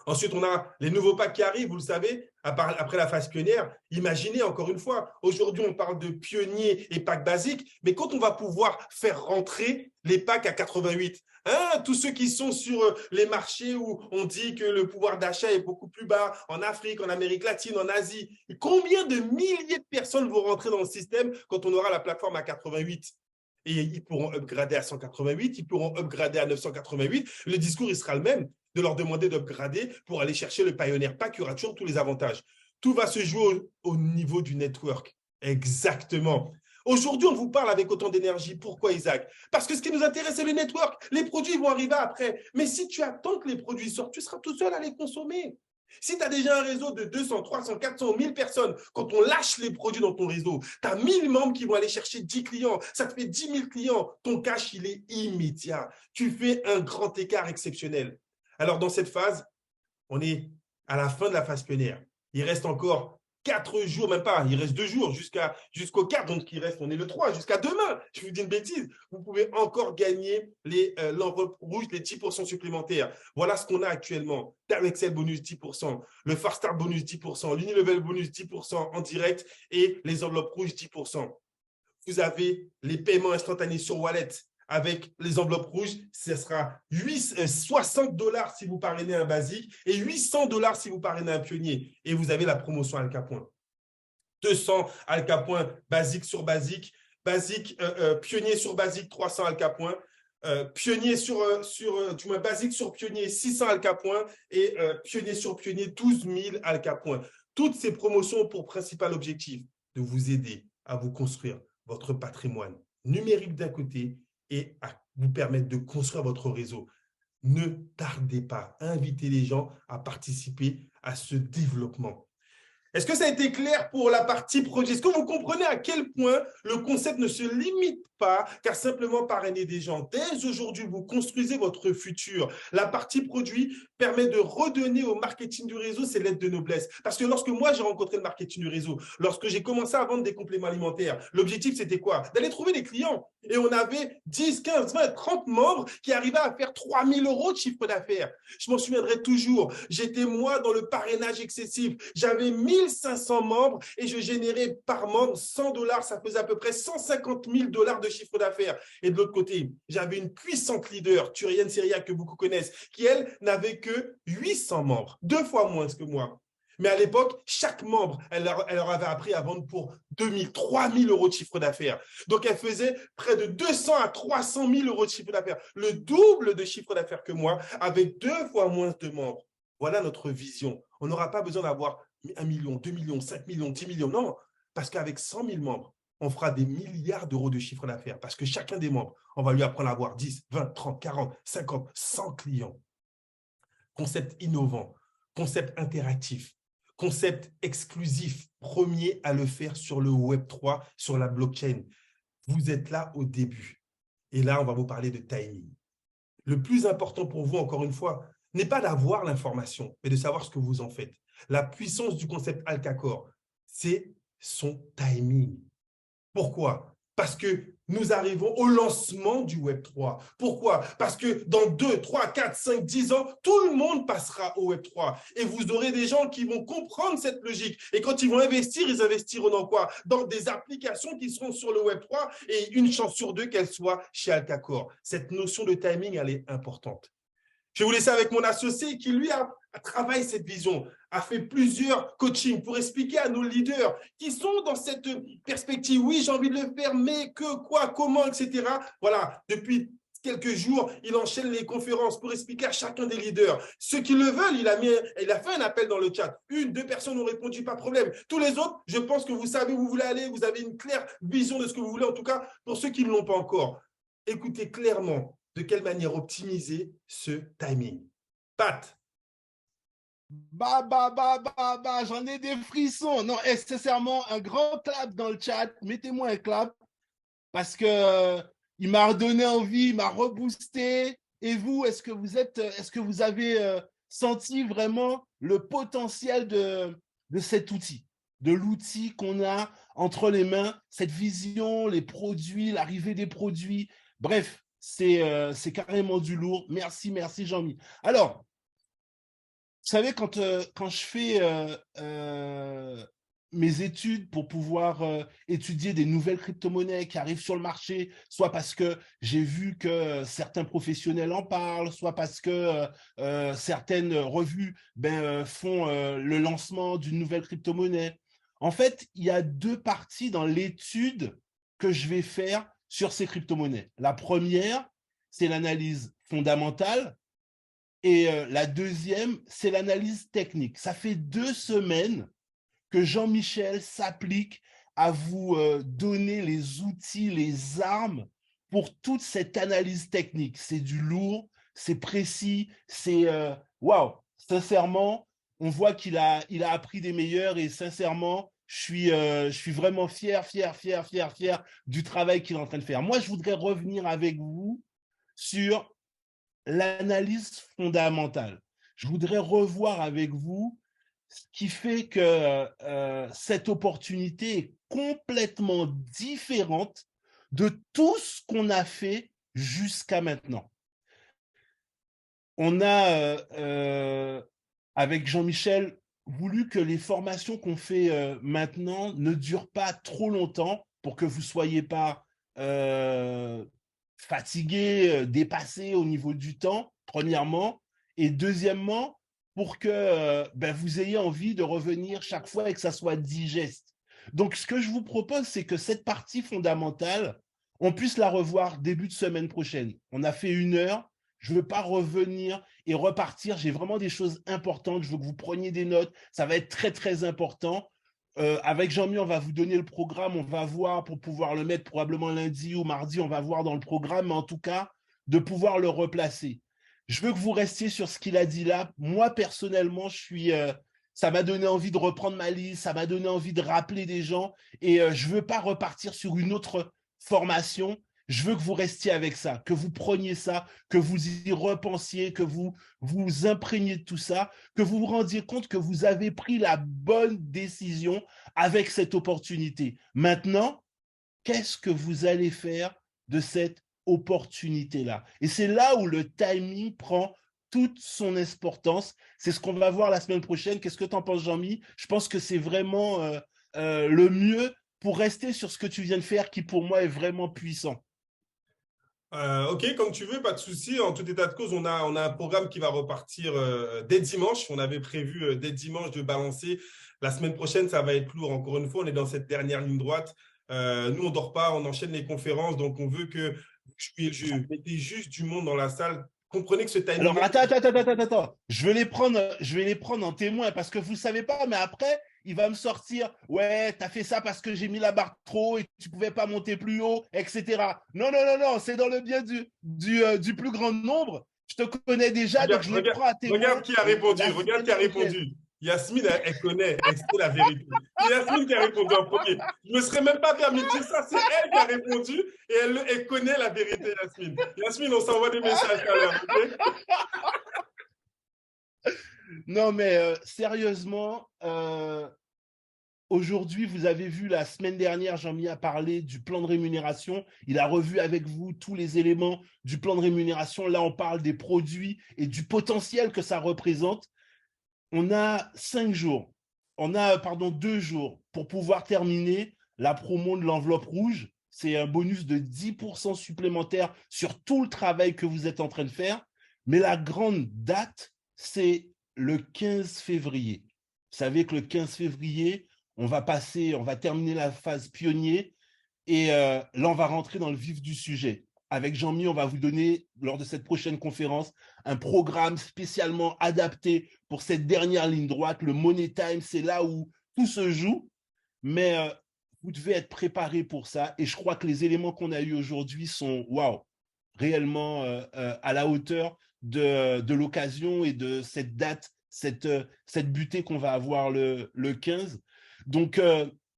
Ensuite, on a les nouveaux packs qui arrivent, vous le savez, après la phase pionnière. Imaginez, encore une fois, aujourd'hui, on parle de pionniers et packs basiques, mais quand on va pouvoir faire rentrer les packs à 88, hein, tous ceux qui sont sur les marchés où on dit que le pouvoir d'achat est beaucoup plus bas, en Afrique, en Amérique latine, en Asie, combien de milliers de personnes vont rentrer dans le système quand on aura la plateforme à 88 ? Et ils pourront upgrader à 188, ils pourront upgrader à 988. Le discours, il sera le même, de leur demander d'upgrader pour aller chercher le Pioneer Pack, il y aura toujours tous les avantages. Tout va se jouer au niveau du network. Exactement. Aujourd'hui, on vous parle avec autant d'énergie. Pourquoi, Isaac? Parce que ce qui nous intéresse, c'est le network. Les produits vont arriver après. Mais si tu attends que les produits sortent, tu seras tout seul à les consommer. Si tu as déjà un réseau de 200, 300, 400, 1000 personnes, quand on lâche les produits dans ton réseau, tu as 1000 membres qui vont aller chercher 10 clients. Ça te fait 10 000 clients. Ton cash, il est immédiat. Tu fais un grand écart exceptionnel. Alors, dans cette phase, on est à la fin de la phase pionnière. Il reste encore 4 jours, même pas, il reste 2 jours jusqu'au 4, donc on est le 3, jusqu'à demain, je vous dis une bêtise, vous pouvez encore gagner l'enveloppe rouge, les 10% supplémentaires. Voilà ce qu'on a actuellement. Term Excel bonus 10%, le Fast Start bonus 10%, l'Unilevel bonus 10% en direct et les enveloppes rouges 10%. Vous avez les paiements instantanés sur Wallet avec les enveloppes rouges, ce sera 60 $ si vous parrainez un basique et 800 $ si vous parrainez un pionnier. Et vous avez la promotion Alcapoint. 200 Alcapoint basique sur basique, pionnier sur basique 300 Alcapoint, pionnier du moins basique sur pionnier 600 Alcapoint et pionnier sur pionnier 12 000 Alcapoint. Toutes ces promotions ont pour principal objectif de vous aider à vous construire votre patrimoine numérique d'un côté et à vous permettre de construire votre réseau. Ne tardez pas, invitez les gens à participer à ce développement. Est-ce que ça a été clair pour la partie projet? Est-ce que vous comprenez à quel point le concept ne se limite pas qu'à simplement parrainer des gens? Dès aujourd'hui, vous construisez votre futur. La partie produit permet de redonner au marketing du réseau ses lettres de noblesse. Parce que lorsque moi, j'ai rencontré le marketing du réseau, lorsque j'ai commencé à vendre des compléments alimentaires, l'objectif, c'était quoi? D'aller trouver des clients. Et on avait 10, 15, 20, 30 membres qui arrivaient à faire 3 000 € de chiffre d'affaires. Je m'en souviendrai toujours. J'étais moi dans le parrainage excessif. J'avais 1500 membres et je générais par membre 100 $. Ça faisait à peu près 150 000 $ de chiffre d'affaires. Et de l'autre côté, j'avais une puissante leader, Turienne Seria, que beaucoup connaissent, qui, elle, n'avait que 800 membres, 2 fois moins que moi. Mais à l'époque, chaque membre, elle leur avait appris à vendre pour 2 000, 3 000 € de chiffre d'affaires. Donc, elle faisait près de 200 à 300 000 € de chiffre d'affaires, le double de chiffre d'affaires que moi, avec 2 fois moins de membres. Voilà notre vision. On n'aura pas besoin d'avoir 1 million, 2 millions, 5 millions, 10 millions. Non, parce qu'avec 100 000 membres, on fera des milliards d'euros de chiffre d'affaires parce que chacun des membres, on va lui apprendre à avoir 10, 20, 30, 40, 50, 100 clients. Concept innovant, concept interactif, concept exclusif, premier à le faire sur le Web3, sur la blockchain. Vous êtes là au début. Et là, on va vous parler de timing. Le plus important pour vous, encore une fois, n'est pas d'avoir l'information, mais de savoir ce que vous en faites. La puissance du concept Alcacor, c'est son timing. Pourquoi? Parce que nous arrivons au lancement du Web3. Pourquoi? Parce que dans 2, 3, 4, 5, 10 ans, tout le monde passera au Web3. Et vous aurez des gens qui vont comprendre cette logique. Et quand ils vont investir, ils investiront dans quoi? Dans des applications qui seront sur le Web3 et une chance sur 2 qu'elles soient chez Alcacor. Cette notion de timing, elle est importante. Je vais vous laisser avec mon associé qui, lui, a travaillé cette vision, a fait plusieurs coachings pour expliquer à nos leaders qui sont dans cette perspective. Oui, j'ai envie de le faire, mais que, quoi, comment, etc. Voilà, depuis quelques jours, il enchaîne les conférences pour expliquer à chacun des leaders. Ceux qui le veulent, il a fait un appel dans le chat. 1, 2 personnes ont répondu, pas de problème. Tous les autres, je pense que vous savez où vous voulez aller, vous avez une claire vision de ce que vous voulez, en tout cas, pour ceux qui ne l'ont pas encore. Écoutez clairement de quelle manière optimiser ce timing. Pat. J'en ai des frissons. Non, sincèrement, un grand clap dans le chat. Mettez-moi un clap parce que il m'a redonné envie, il m'a reboosté. Et vous, est-ce que vous avez senti vraiment le potentiel de cet outil, de l'outil qu'on a entre les mains, cette vision, les produits, l'arrivée des produits, bref. C'est carrément du lourd. Merci Jean-Mi. Alors, vous savez, quand je fais mes études pour pouvoir étudier des nouvelles crypto-monnaies qui arrivent sur le marché, soit parce que j'ai vu que certains professionnels en parlent, soit parce que certaines revues font le lancement d'une nouvelle crypto-monnaie. En fait, il y a 2 parties dans l'étude que je vais faire sur ces crypto-monnaies. La première, c'est l'analyse fondamentale et la deuxième, c'est l'analyse technique. Ça fait 2 semaines que Jean-Michel s'applique à vous donner les outils, les armes pour toute cette analyse technique. C'est du lourd, c'est précis, c'est waouh. Sincèrement, on voit qu'il a appris des meilleurs et sincèrement, je suis vraiment fier du travail qu'il est en train de faire. Moi, je voudrais revenir avec vous sur l'analyse fondamentale. Je voudrais revoir avec vous Ce qui fait que cette opportunité est complètement différente de tout ce qu'on a fait jusqu'à maintenant. On a, avec Jean-Michel, voulu que les formations qu'on fait maintenant ne durent pas trop longtemps pour que vous ne soyez pas fatigué, dépassé au niveau du temps, premièrement. Et deuxièmement, pour que vous ayez envie de revenir chaque fois et que ça soit digeste. Donc, ce que je vous propose, c'est que cette partie fondamentale, on puisse la revoir début de semaine prochaine. On a fait 1 heure. Je ne veux pas revenir et repartir. J'ai vraiment des choses importantes. Je veux que vous preniez des notes. Ça va être très, très important. Avec Jean-Mi, on va vous donner le programme. On va voir pour pouvoir le mettre probablement lundi ou mardi. On va voir dans le programme, mais en tout cas, de pouvoir le replacer. Je veux que vous restiez sur ce qu'il a dit là. Moi, personnellement, ça m'a donné envie de reprendre ma liste. Ça m'a donné envie de rappeler des gens. Et je ne veux pas repartir sur une autre formation. Je veux que vous restiez avec ça, que vous preniez ça, que vous y repensiez, que vous vous imprégniez de tout ça, que vous vous rendiez compte que vous avez pris la bonne décision avec cette opportunité. Maintenant, qu'est-ce que vous allez faire de cette opportunité-là? Et c'est là où le timing prend toute son importance. C'est ce qu'on va voir la semaine prochaine. Qu'est-ce que tu en penses, Jean-Mi? Je pense que c'est vraiment le mieux pour rester sur ce que tu viens de faire, qui pour moi est vraiment puissant. Ok, comme tu veux, pas de souci. En tout état de cause, on a un programme qui va repartir dès dimanche. On avait prévu dès dimanche de balancer. La semaine prochaine, ça va être lourd. Encore une fois, on est dans cette dernière ligne droite. Nous, on dort pas, on enchaîne les conférences. Donc, on veut que je mettez juste du monde dans la salle. Comprenez que ce timing. Alors, attends. Je vais les prendre en témoin parce que vous ne savez pas, mais après, il va me sortir, ouais, tu as fait ça parce que j'ai mis la barre trop et tu ne pouvais pas monter plus haut, etc. Non, c'est dans le bien du plus grand nombre. Je te connais déjà, donc je les prends à témoin. Regarde qui a répondu. La Regarde qui a semaine prochaine. répondu. Yasmine, elle connaît, elle sait la vérité. C'est Yasmine qui a répondu en premier. Je ne me serais même pas permis de dire ça. C'est elle qui a répondu et elle connaît la vérité, Yasmine. Yasmine, on s'envoie des messages tout à l'heure, ok? Non, mais sérieusement, aujourd'hui, vous avez vu la semaine dernière, Jean-Mi a parlé du plan de rémunération. Il a revu avec vous tous les éléments du plan de rémunération. Là, on parle des produits et du potentiel que ça représente. On a 5 jours, pardon, 2 jours pour pouvoir terminer la promo de l'enveloppe rouge. C'est un bonus de 10% supplémentaire sur tout le travail que vous êtes en train de faire. Mais la grande date, c'est le 15 février. Vous savez que le 15 février, on va terminer la phase pionnier et là, on va rentrer dans le vif du sujet. Avec Jean-Mi, on va vous donner, lors de cette prochaine conférence, un programme spécialement adapté pour cette dernière ligne droite. Le Money Time, c'est là où tout se joue. Mais vous devez être préparé pour ça. Et je crois que les éléments qu'on a eus aujourd'hui sont, waouh, réellement à la hauteur de l'occasion et de cette date, cette butée qu'on va avoir le 15. Donc,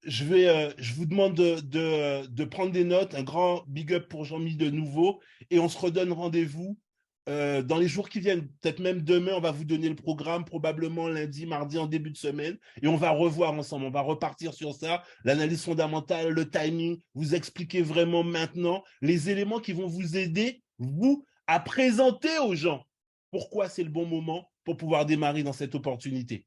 je vous demande de prendre des notes. Un grand big up pour Jean-Mi de nouveau. Et on se redonne rendez-vous dans les jours qui viennent. Peut-être même demain, on va vous donner le programme, probablement lundi, mardi, en début de semaine. Et on va revoir ensemble. On va repartir sur ça. L'analyse fondamentale, le timing, vous expliquer vraiment maintenant les éléments qui vont vous aider, vous, à présenter aux gens pourquoi c'est le bon moment pour pouvoir démarrer dans cette opportunité.